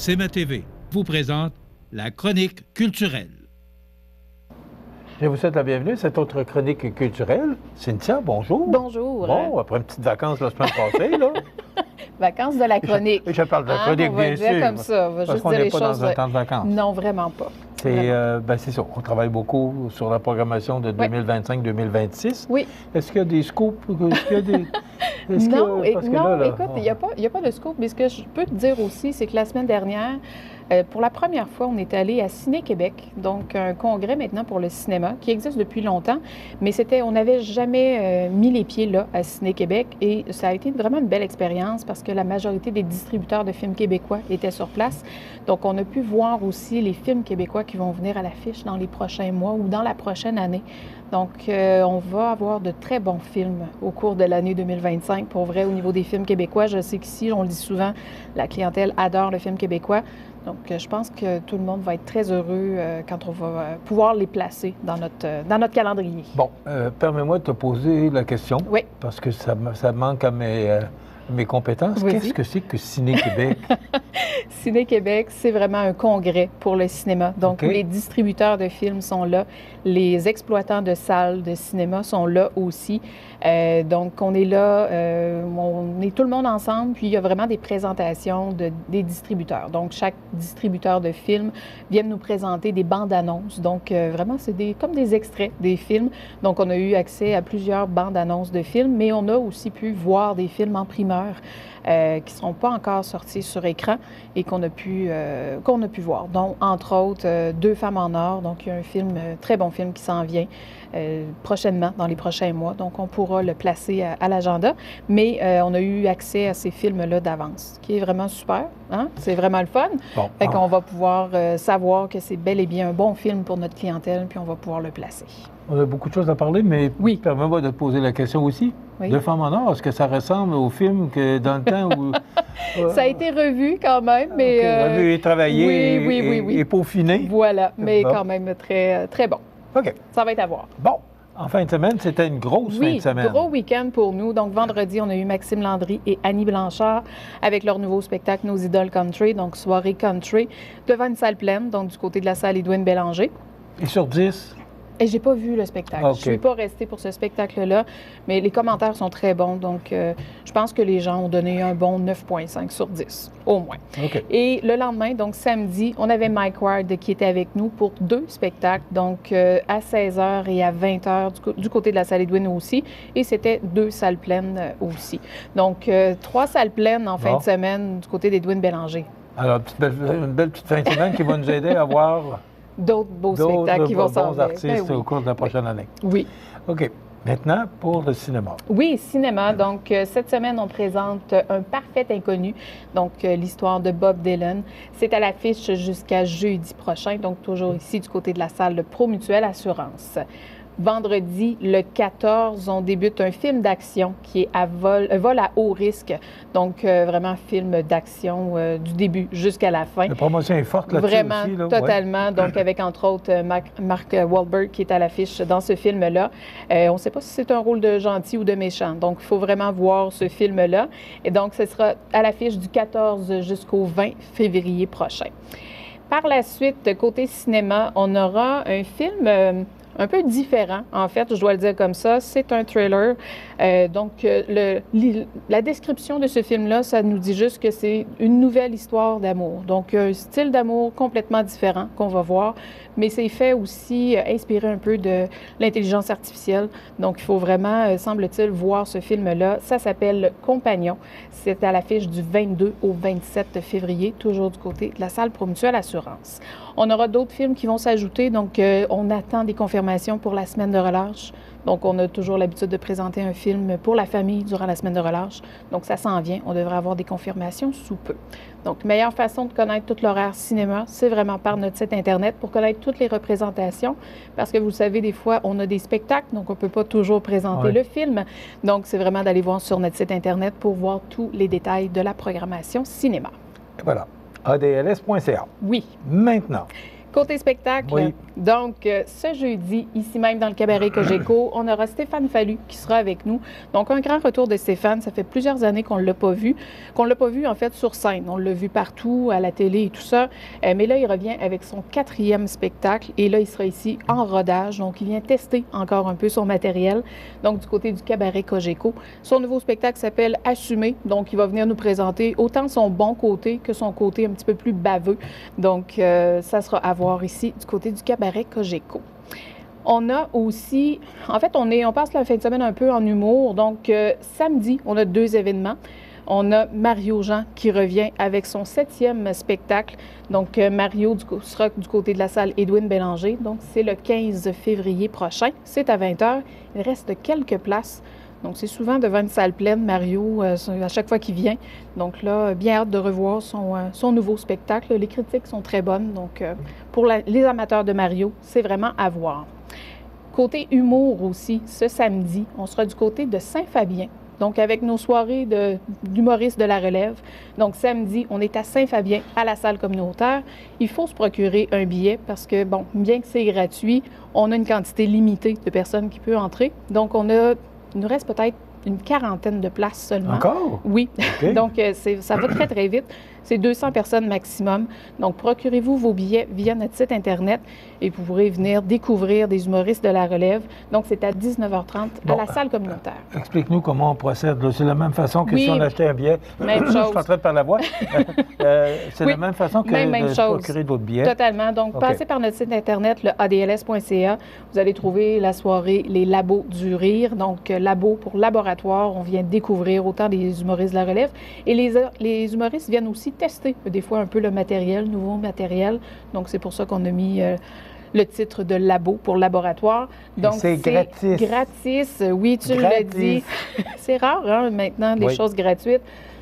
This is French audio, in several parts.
CMA TV vous présente la chronique culturelle. Je vous souhaite la bienvenue à cette autre chronique culturelle. Cynthia, bonjour. Bonjour. Bon, après une petite vacance la semaine passée, là. Vacances de la chronique. Je parle de la chronique, on va bien dire sûr. comme ça. On va parce juste qu'on dire n'est les pas choses. dans un temps de vacances. Non, vraiment pas. C'est ça. On travaille beaucoup sur la programmation de 2025-2026. Oui. Est-ce qu'il y a des scoops? Est-ce qu'il y a des... Non, parce que là, écoute, il n'y a pas de scoop. Mais ce que je peux te dire aussi, c'est que la semaine dernière, pour la première fois, on est allé à Ciné-Québec, donc un congrès maintenant pour le cinéma qui existe depuis longtemps, mais on n'avait jamais mis les pieds là à Ciné-Québec et ça a été vraiment une belle expérience parce que la majorité des distributeurs de films québécois étaient sur place. Donc, on a pu voir aussi les films québécois qui vont venir à l'affiche dans les prochains mois ou dans la prochaine année. Donc, on va avoir de très bons films au cours de l'année 2025. Pour vrai, au niveau des films québécois, je sais qu'ici, on le dit souvent, la clientèle adore le film québécois. Donc, je pense que tout le monde va être très heureux quand on va pouvoir les placer dans notre calendrier. Bon, permets-moi de te poser la question. Oui. Parce que ça manque à mes compétences. Vas-y. Qu'est-ce que c'est que Ciné-Québec? Ciné-Québec, c'est vraiment un congrès pour le cinéma. Donc, OK. les distributeurs de films sont là, les exploitants de salles de cinéma sont là aussi. Donc, on est là, on est tout le monde ensemble, puis il y a vraiment des présentations des distributeurs. Donc, chaque distributeur de films vient nous présenter des bandes-annonces. Donc, vraiment, c'est comme des extraits des films. Donc, on a eu accès à plusieurs bandes-annonces de films, mais on a aussi pu voir des films en primeur qui ne sont pas encore sortis sur écran et qu'on a pu voir. Donc, entre autres, Deux femmes en or. Donc, il y a un film, très bon film qui s'en vient prochainement, dans les prochains mois. Donc, on pourra le placer à l'agenda. Mais on a eu accès à ces films-là d'avance, ce qui est vraiment super. Hein? C'est vraiment le fun. Bon. Fait qu'on va pouvoir savoir que c'est bel et bien un bon film pour notre clientèle, puis on va pouvoir le placer. On a beaucoup de choses à parler, mais Oui. permets-moi de te poser la question aussi. Oui. Deux femmes en or, est-ce que ça ressemble au film que dans le temps où... Ça a été revu quand même, mais... revu et travaillé oui. et peaufiné. Voilà, mais Bon. quand même très, très bon. OK. Ça va être à voir. Bon, en fin de semaine, c'était une grosse fin de semaine. Oui, gros week-end pour nous. Donc, vendredi, on a eu Maxime Landry et Annie Blanchard avec leur nouveau spectacle Nos Idoles Country, donc soirée country, devant une salle pleine, donc du côté de la salle Édouine Bélanger. Et sur 10? Et j'ai pas vu le spectacle. OK. Je suis pas restée pour ce spectacle-là, mais les commentaires sont très bons. Donc, je pense que les gens ont donné un bon 9,5 sur 10, au moins. OK. Et le lendemain, donc samedi, on avait Mike Ward qui était avec nous pour 2 spectacles, donc à 16h et à 20h du côté de la salle Édouine aussi. Et c'était 2 salles pleines aussi. Donc, 3 salles pleines en fin Bon. de semaine du côté d'Édouine Bélanger. Alors, une belle petite fin de semaine qui va nous aider à voir D'autres beaux spectacles qui vont s'en bons venir. artistes Ben oui. au cours de la prochaine année. Oui. OK. Maintenant, pour le cinéma. Oui, cinéma. Donc, cette semaine, on présente Un parfait inconnu, donc l'histoire de Bob Dylan. C'est à l'affiche jusqu'à jeudi prochain, donc toujours ici du côté de la salle de Promutuelle Assurance. Vendredi, le 14, on débute un film d'action qui est vol à haut risque. Donc, vraiment film d'action du début jusqu'à la fin. La promotion est forte là-dessus Vraiment, aussi. Là. totalement. Donc, avec entre autres Mark Wahlberg qui est à l'affiche dans ce film-là. On ne sait pas si c'est un rôle de gentil ou de méchant. Donc, il faut vraiment voir ce film-là. Et donc, ce sera à l'affiche du 14 jusqu'au 20 février prochain. Par la suite, côté cinéma, on aura un film un peu différent, en fait, je dois le dire comme ça. C'est un thriller. La description de ce film-là, ça nous dit juste que c'est une nouvelle histoire d'amour. Donc, un style d'amour complètement différent qu'on va voir, mais c'est fait aussi inspiré un peu de l'intelligence artificielle. Donc, il faut vraiment, semble-t-il, voir ce film-là. Ça s'appelle Compagnon. C'est à l'affiche du 22 au 27 février, toujours du côté de la salle Promutuelle Assurance. On aura d'autres films qui vont s'ajouter, donc on attend des confirmations pour la semaine de relâche. Donc, on a toujours l'habitude de présenter un film pour la famille durant la semaine de relâche. Donc, ça s'en vient. On devrait avoir des confirmations sous peu. Donc, meilleure façon de connaître tout l'horaire cinéma, c'est vraiment par notre site Internet pour connaître toutes les représentations. Parce que vous le savez, des fois, on a des spectacles, donc on ne peut pas toujours présenter le film. Donc, c'est vraiment d'aller voir sur notre site Internet pour voir tous les détails de la programmation cinéma. Et voilà. ADLS.ca. Oui. Maintenant. Côté spectacle, Oui. donc ce jeudi, ici même dans le cabaret Cogeco, on aura Stéphane Fallu qui sera avec nous. Donc un grand retour de Stéphane, ça fait plusieurs années qu'on ne l'a pas vu, en fait sur scène. On l'a vu partout, à la télé et tout ça, mais là il revient avec son 4e spectacle et là il sera ici en rodage, donc il vient tester encore un peu son matériel, donc du côté du cabaret Cogeco. Son nouveau spectacle s'appelle Assumer, donc il va venir nous présenter autant son bon côté que son côté un petit peu plus baveux. Donc ça sera à voir ici du côté du cabaret Cogeco. On a aussi, en fait, on passe la fin de semaine un peu en humour. Donc, samedi, on a 2 événements. On a Mario Jean qui revient avec son 7e spectacle. Donc, Mario sera du côté de la salle Édouine Bélanger. Donc, c'est le 15 février prochain. C'est à 20h. Il reste quelques places. Donc, c'est souvent devant une salle pleine, Mario, à chaque fois qu'il vient. Donc là, bien hâte de revoir son nouveau spectacle. Les critiques sont très bonnes. Donc, pour les amateurs de Mario, c'est vraiment à voir. Côté humour aussi, ce samedi, on sera du côté de Saint-Fabien. Donc, avec nos soirées d'humoristes de la relève. Donc, samedi, on est à Saint-Fabien, à la salle communautaire. Il faut se procurer un billet parce que, bon, bien que c'est gratuit, on a une quantité limitée de personnes qui peuvent entrer. Donc, il nous reste peut-être une 40aine de places seulement. Encore? Oui. Okay. Donc, ça va très, très vite. C'est 200 personnes maximum. Donc, procurez-vous vos billets via notre site Internet et vous pourrez venir découvrir des humoristes de la relève. Donc, c'est à 19h30 à la salle communautaire. Explique-nous comment on procède. C'est la même façon que oui, si on achetait un billet. Même chose. Je suis en train de faire la voix. C'est la même façon que de procurer d'autres billets. Totalement. Donc, passez par notre site Internet, le adls.ca. Vous allez trouver la soirée Les Labos du Rire. Donc, labo pour laboratoire. On vient découvrir autant des humoristes de la relève. Et les humoristes viennent aussi tester des fois un peu le matériel, nouveau matériel. Donc, c'est pour ça qu'on a mis le titre de labo pour laboratoire. Donc, c'est gratis. Gratis, oui, tu l'as dit. C'est rare, hein, maintenant, des choses gratuites.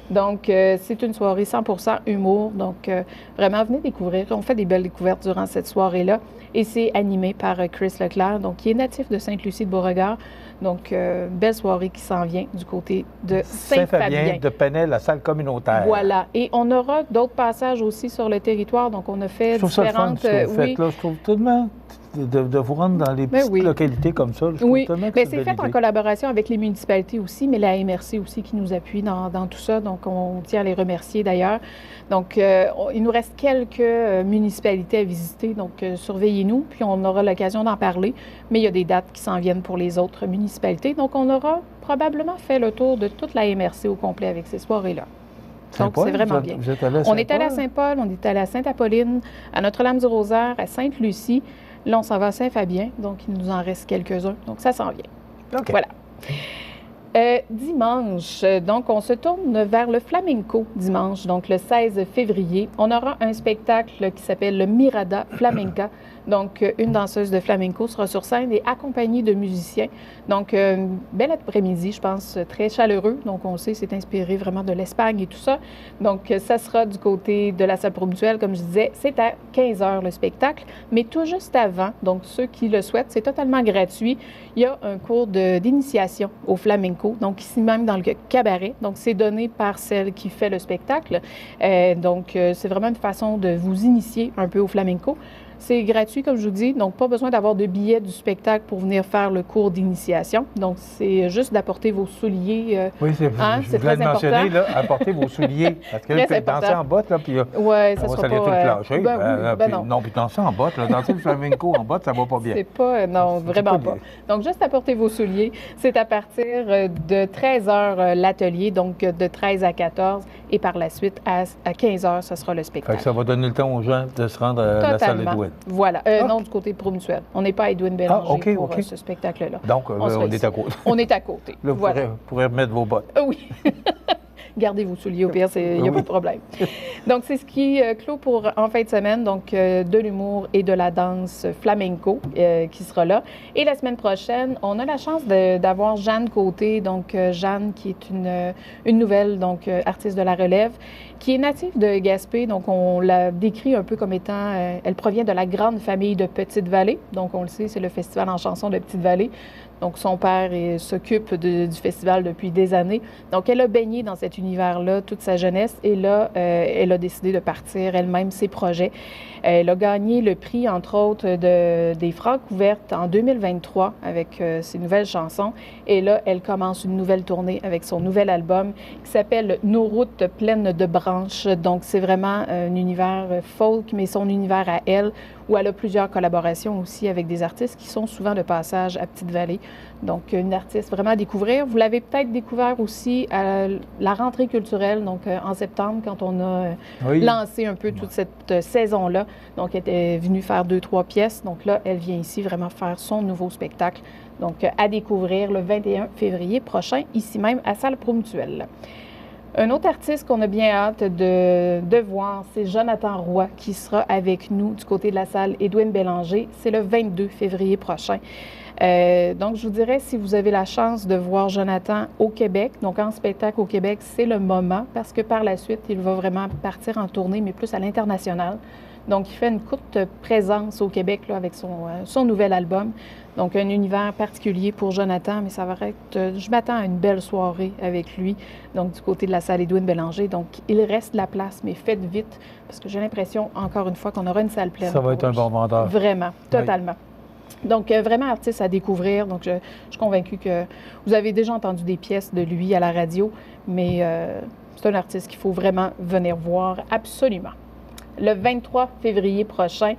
Donc, c'est une soirée 100% humour. Donc, vraiment, venez découvrir. On fait des belles découvertes durant cette soirée-là. Et c'est animé par Chris Leclerc, donc qui est natif de Sainte-Lucie-de-Beauregard. Donc, belle soirée qui s'en vient du côté de Saint-Fabien. de Penel, la salle communautaire. Voilà. Et on aura d'autres passages aussi sur le territoire. Donc, on a fait différentes... Je trouve tellement de vous rendre dans les petites localités comme ça. Je trouve tellement que c'est fait en collaboration avec les municipalités aussi, mais la MRC aussi qui nous appuie dans tout ça. Donc, on tient à les remercier d'ailleurs. Donc, il nous reste quelques municipalités à visiter. Donc, surveillez-nous, puis on aura l'occasion d'en parler. Mais il y a des dates qui s'en viennent pour les autres municipalités. Donc, on aura probablement fait le tour de toute la MRC au complet avec ces soirées-là. Donc, c'est vraiment bien. On est allé à Saint-Paul, on est allé à Sainte-Apolline, à Notre-Dame-du-Rosaire, à Sainte-Lucie. Là, on s'en va à Saint-Fabien, donc il nous en reste quelques-uns. Donc, ça s'en vient. Okay. Voilà. Dimanche, donc on se tourne vers le flamenco dimanche, donc le 16 février. On aura un spectacle qui s'appelle le Mirada Flamenca. Donc, une danseuse de flamenco sera sur scène et accompagnée de musiciens. Donc, bel après-midi, je pense, très chaleureux. Donc, on sait, c'est inspiré vraiment de l'Espagne et tout ça. Donc, ça sera du côté de la salle Promutuelle, comme je disais. C'est à 15h le spectacle, mais tout juste avant, donc ceux qui le souhaitent, c'est totalement gratuit. Il y a un cours d'initiation au flamenco, donc ici même dans le cabaret. Donc, c'est donné par celle qui fait le spectacle. Donc, c'est vraiment une façon de vous initier un peu au flamenco. C'est gratuit, comme je vous dis, donc pas besoin d'avoir de billet du spectacle pour venir faire le cours d'initiation. Donc, c'est juste d'apporter vos souliers. Oui, c'est très important. Là, apportez vos souliers. Parce que là, vous danser en bottes, là, puis ça sera tout le plancher. Non, puis danser en bottes, là, danser le flamenco en bottes, ça va pas bien. C'est pas, non, vraiment pas. Donc, juste apportez vos souliers. C'est à partir de 13h l'atelier, donc de 13 à 14, et par la suite, à 15h, ce sera le spectacle. Fait que ça va donner le temps aux gens de se rendre à la salle Édouine. Voilà. Non, du côté Promutuel. On n'est pas à Édouine Bélanger pour ce spectacle-là. Donc, on est à côté. On est à côté. Là, vous pourrez remettre vos bottes. Oui. Gardez vos souliers, au pire, il n'y a pas de problème. Donc, c'est ce qui clôt pour en fin de semaine, donc de l'humour et de la danse flamenco qui sera là. Et la semaine prochaine, on a la chance d'avoir Jeanne Côté, donc Jeanne qui est une nouvelle donc artiste de la relève, qui est native de Gaspé. Donc, on la décrit un peu comme étant... elle provient de la grande famille de Petite-Vallée. Donc, on le sait, c'est le festival en chanson de Petite-Vallée. Donc, son père s'occupe du festival depuis des années. Donc, elle a baigné dans cet univers-là toute sa jeunesse. Et là, elle a décidé de partir elle-même ses projets. Elle a gagné le prix, entre autres, des Francouvertes en 2023 avec ses nouvelles chansons. Et là, elle commence une nouvelle tournée avec son nouvel album qui s'appelle « Nos routes pleines de branches ». Donc, c'est vraiment un univers folk, mais son univers à elle, où elle a plusieurs collaborations aussi avec des artistes qui sont souvent de passage à Petite-Vallée. Donc, une artiste vraiment à découvrir. Vous l'avez peut-être découvert aussi à la rentrée culturelle, donc en septembre, quand on a lancé un peu toute cette saison-là. Donc, elle était venue faire 2-3 pièces. Donc là, elle vient ici vraiment faire son nouveau spectacle. Donc, à découvrir le 21 février prochain, ici même à Salle Promutuelle. Un autre artiste qu'on a bien hâte de voir, c'est Jonathan Roy, qui sera avec nous du côté de la salle Édouine Bélanger. C'est le 22 février prochain. Donc, je vous dirais, si vous avez la chance de voir Jonathan au Québec, donc en spectacle au Québec, c'est le moment, parce que par la suite, il va vraiment partir en tournée, mais plus à l'international. Donc, il fait une courte présence au Québec là, avec son nouvel album. Donc, un univers particulier pour Jonathan, mais ça va être... je m'attends à une belle soirée avec lui, donc du côté de la salle Édouine Bélanger. Donc, il reste de la place, mais faites vite, parce que j'ai l'impression, encore une fois, qu'on aura une salle pleine. Ça va être un bon vendeur. Vraiment, totalement. Oui. Donc, vraiment artiste à découvrir. Donc, je suis convaincue que vous avez déjà entendu des pièces de lui à la radio, mais c'est un artiste qu'il faut vraiment venir voir absolument. Le 23 février prochain,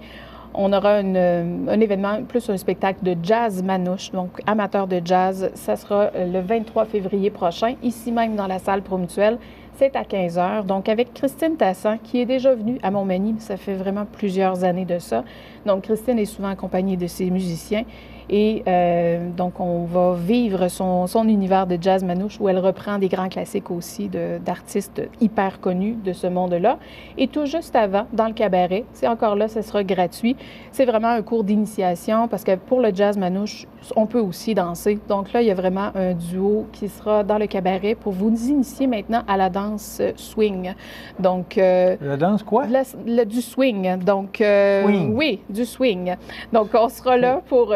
on aura un événement, plus un spectacle de jazz manouche, donc amateur de jazz. Ça sera le 23 février prochain, ici même dans la salle Promutuelle. C'est à 15 h. Donc, avec Christine Tassan, qui est déjà venue à Montmagny, ça fait vraiment plusieurs années de ça. Donc, Christine est souvent accompagnée de ses musiciens. Et donc, on va vivre son univers de jazz manouche où elle reprend des grands classiques aussi d'artistes hyper connus de ce monde-là. Et tout juste avant, dans le cabaret, c'est encore là, ce sera gratuit. C'est vraiment un cours d'initiation parce que pour le jazz manouche, on peut aussi danser. Donc là, il y a vraiment un duo qui sera dans le cabaret pour vous initier maintenant à la danse swing. Donc... la danse quoi? Du swing. Donc, swing. Oui, du swing. Donc, on sera là pour...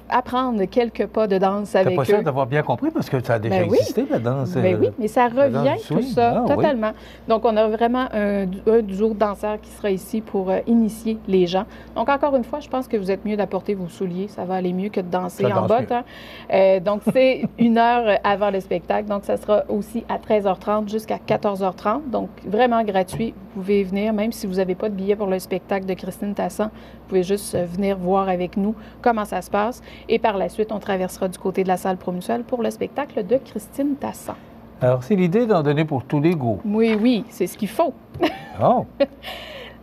apprendre quelques pas de danse avec eux. T'es pas sûr d'avoir bien compris parce que ça a déjà existé, la danse. Oui, mais ça revient tout ça, totalement. Oui. Donc, on a vraiment un duo de danseurs qui sera ici pour initier les gens. Donc, encore une fois, je pense que vous êtes mieux d'apporter vos souliers. Ça va aller mieux que de danser en bottes. Hein? Donc, c'est 1 heure avant le spectacle. Donc, ça sera aussi à 13h30 jusqu'à 14h30. Donc, vraiment gratuit. Vous pouvez venir, même si vous n'avez pas de billet pour le spectacle de Christine Tassan, vous pouvez juste venir voir avec nous comment ça se passe. Et par la suite, on traversera du côté de la salle Promutuelle pour le spectacle de Christine Tassan. Alors, c'est l'idée d'en donner pour tous les goûts. Oui, c'est ce qu'il faut. Oh!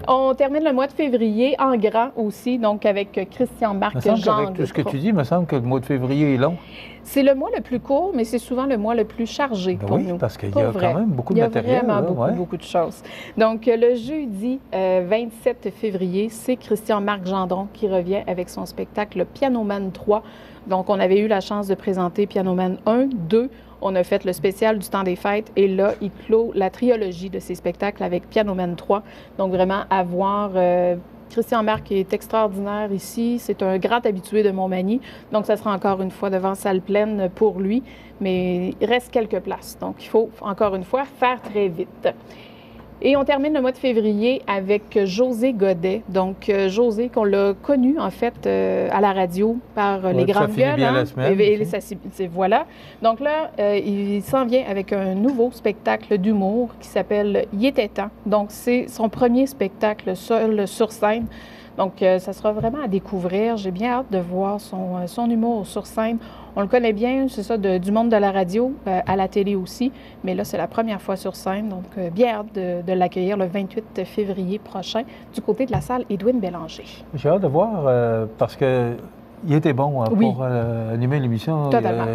On termine le mois de février en grand aussi, donc avec Christian-Marc Gendre. Avec tout ce que tu dis, il me semble que le mois de février est long. C'est le mois le plus court, mais c'est souvent le mois le plus chargé pour nous. Oui, parce qu'il y a quand même beaucoup de matériel. Il y a vraiment beaucoup de choses. Donc, le jeudi 27 février, c'est Christian-Marc Gendron qui revient avec son spectacle Pianoman 3. Donc, on avait eu la chance de présenter Pianoman 1, 2. On a fait le spécial du temps des fêtes et là, il clôt la trilogie de ces spectacles avec Pianoman 3. Donc, vraiment, à voir... Christian-Marc est extraordinaire ici. C'est un grand habitué de Montmagny. Donc, ça sera encore une fois devant salle pleine pour lui. Mais il reste quelques places. Donc, il faut, encore une fois, faire très vite. Et on termine le mois de février avec José Godet. Donc, José, qu'on l'a connu, en fait, à la radio par Les Grandes Gueules. Bien la semaine, voilà. Donc là, il s'en vient avec un nouveau spectacle d'humour qui s'appelle « Il était temps ». Donc, c'est son premier spectacle seul sur scène. Donc, ça sera vraiment à découvrir. J'ai bien hâte de voir son humour sur scène. On le connaît bien, c'est ça, du monde de la radio, à la télé aussi. Mais là, c'est la première fois sur scène. Donc, bien hâte de l'accueillir le 28 février prochain du côté de la salle Édouine Bélanger. J'ai hâte de voir parce que il était bon pour animer l'émission. Totalement.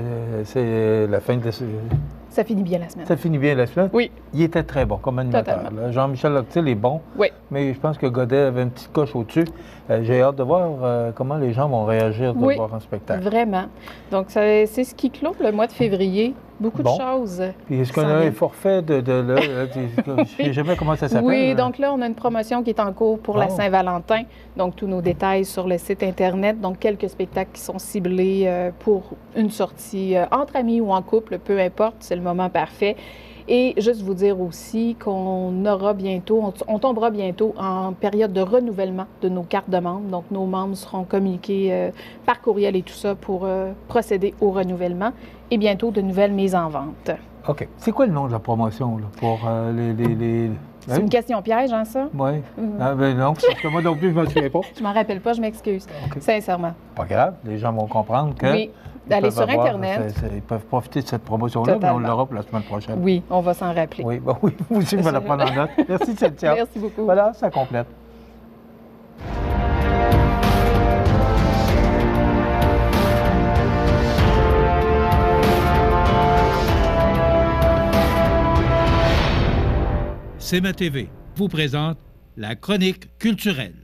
C'est la fin de Ça finit bien la semaine. Ça finit bien la semaine. Oui. Il était très bon comme animateur. Totalement. Là. Jean-Michel Loctil est bon, Oui. mais je pense que Godet avait une petite coche au-dessus. J'ai hâte de voir comment les gens vont réagir de Oui. voir un spectacle. Vraiment. Donc, c'est ce qui clôt le mois de février. Beaucoup Bon. de choses. Puis est-ce qu'on s'en a un viennent. forfait je sais jamais comment ça s'appelle. Oui, donc là, on a une promotion qui est en cours pour la Oh. Saint-Valentin. Donc, tous nos détails sur le site Internet. Donc, quelques spectacles qui sont ciblés pour une sortie entre amis ou en couple, peu importe, c'est le moment parfait. Et juste vous dire aussi qu'on aura bientôt, on tombera bientôt en période de renouvellement de nos cartes de membres. Donc, nos membres seront communiqués par courriel et tout ça pour procéder au renouvellement et bientôt de nouvelles mises en vente. OK. C'est quoi le nom de la promotion là, pour les... C'est une question piège, hein, ça? Oui. Ah, ben non, parce que moi non plus, je ne me souviens pas. Je m'en rappelle pas, je m'excuse. OK. Sincèrement. Pas grave, les gens vont comprendre que... Oui, ils d'aller peuvent sur avoir- Internet. ils peuvent profiter de cette promotion-là, mais on Totalement. l'aura pour la semaine prochaine. Oui, on va s'en rappeler. Oui, ben oui, vous aussi, vous allez prendre en note. Merci, Cynthia. Merci beaucoup. Voilà, ça complète. CMA TV vous présente la chronique culturelle.